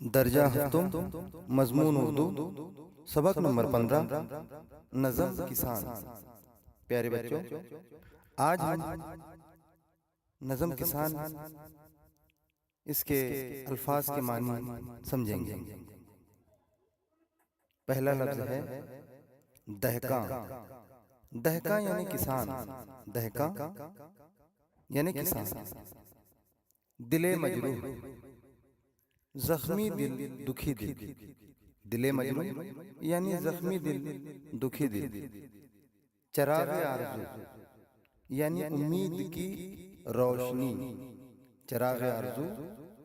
दर्जा हफ्तुम मजमून उर्दू सबक नंबर 15 नज़म किसान। प्यारे बच्चों, आज हम नज़म किसान इसके अल्फाज के मानी समझेंगे। पहला लफ्ज है दहका। दहका यानी किसान, दहका यानी किसान। दिले मजरूह, जख्मी दिल, दुखी दिल। दिले मजरूह यानी जख्मी दिल, दुखी दिल। चरागे आरज़ू यानी उम्मीद की रोशनी। चरागे आरज़ू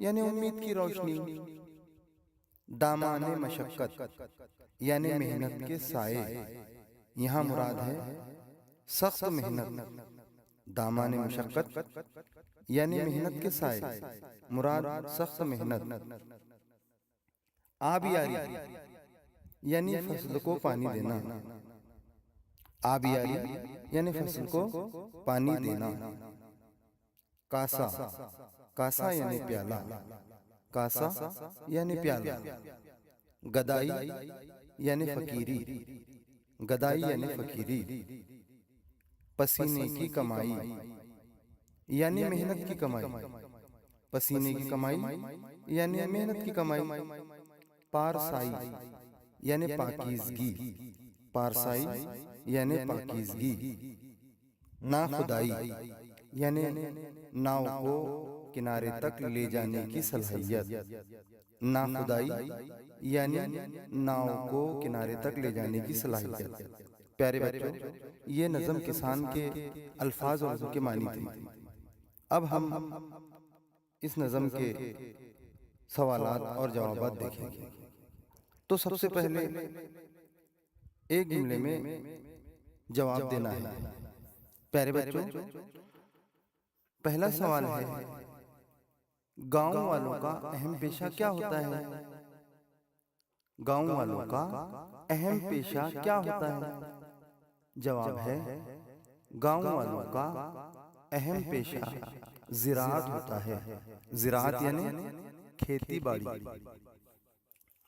यानी उम्मीद की रोशनी। दामाने मशक्क़त यानी मेहनत के साए। यहाँ मुराद है सख्त मेहनत। दामाने मशक्क़त यानी मेहनत के साए, मुराद सख्त मेहनत। आबियारी यानी फसल को पानी देना। आबियारी यानी फसल को पानी देना। कासा, कासा यानी प्याला। कासा यानी प्याला। गदाई यानी फकीरी। गदाई यानी फकीरी। पसीने की कमाई यानी मेहनत की कमाई। पसीने की कमाई यानी मेहनत की कमाई। पारसाई यानी पाकीज़गी। पारसाई यानी पाकीज़गी। नाखुदाई यानी नाव को किनारे तक ले जाने की सलाहियत। नाखुदाई यानी नाव को किनारे तक ले जाने की सलाहियत। प्यारे बच्चों, ये नज़म किसान के अल्फाज और उनके मानी थे। अब हम इस नज़म के सवालात और जवाबात देखेंगे। तो सबसे पहले एक जुमले में जवाब देना है। प्यारे बच्चों, पहला सवाल है गांव वालों का अहम पेशा क्या होता है? गांव वालों का अहम पेशा क्या होता है? जवाब है गांव वालों का अहम पेशा ज़िराअत होता है। ज़िराअत यानी खेती बाड़ी।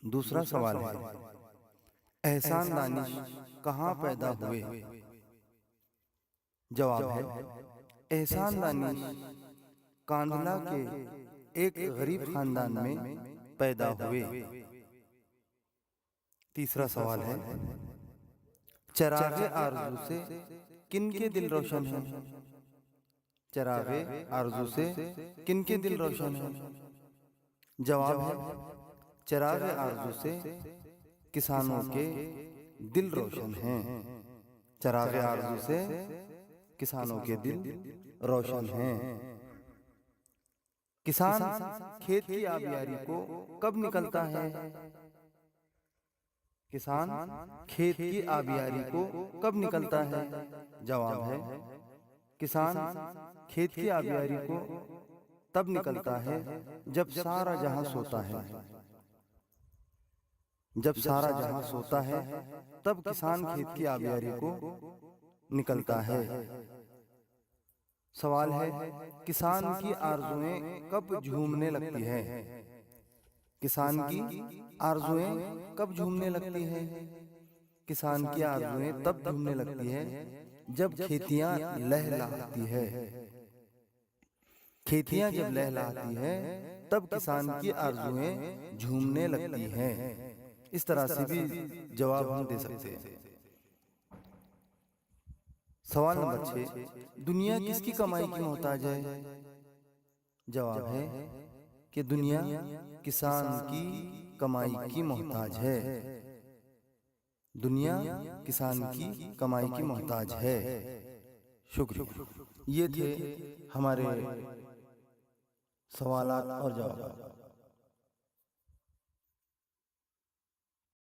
दूसरा सवाल है एहसान दानिश कहाँ पैदा हुए? जवाब है एहसान दानिश कांधला के एक गरीब खानदान में पैदा हुए। तीसरा सवाल है चरागे आरज़ू से किनके दिल रोशन हैं? चरागे आरज़ू से किनके दिल रोशन हैं? जवाब है चरागे आरज़ू से किसानों के दिल रोशन हैं। चरागे आरज़ू से किसानों के दिल रोशन हैं। किसान खेत की आबियारी को कब निकलता है? किसान खेत की आबियारी को कब निकलता है? जवाब है किसान खेत की आबियारी को तब निकलता है जब सारा जहां सोता है। जब सारा जहां सोता है तब किसान खेत की आबियारी को निकलता है। सवाल है किसान की आरज़ुएं कब झूमने लगती है? किसान की आरज़ुएं कब झूमने लगती है? किसान की आरज़ुएं तब झूमने लगती है जब खेतियां लहलहाती है। खेतियां जब लहलहाती है तब किसान की आरज़ुएं झूमने लगती हैं। इस तरह से भी जवाब हम दे सकते हैं। सवाल नंबर 6 दुनिया किसकी कमाई की मोहताज है? जवाब है कि दुनिया किसान की कमाई की मोहताज है। दुनिया किसान की कमाई की मोहताज है। शुक्रिया। ये थे हमारे सवालात और जवाब।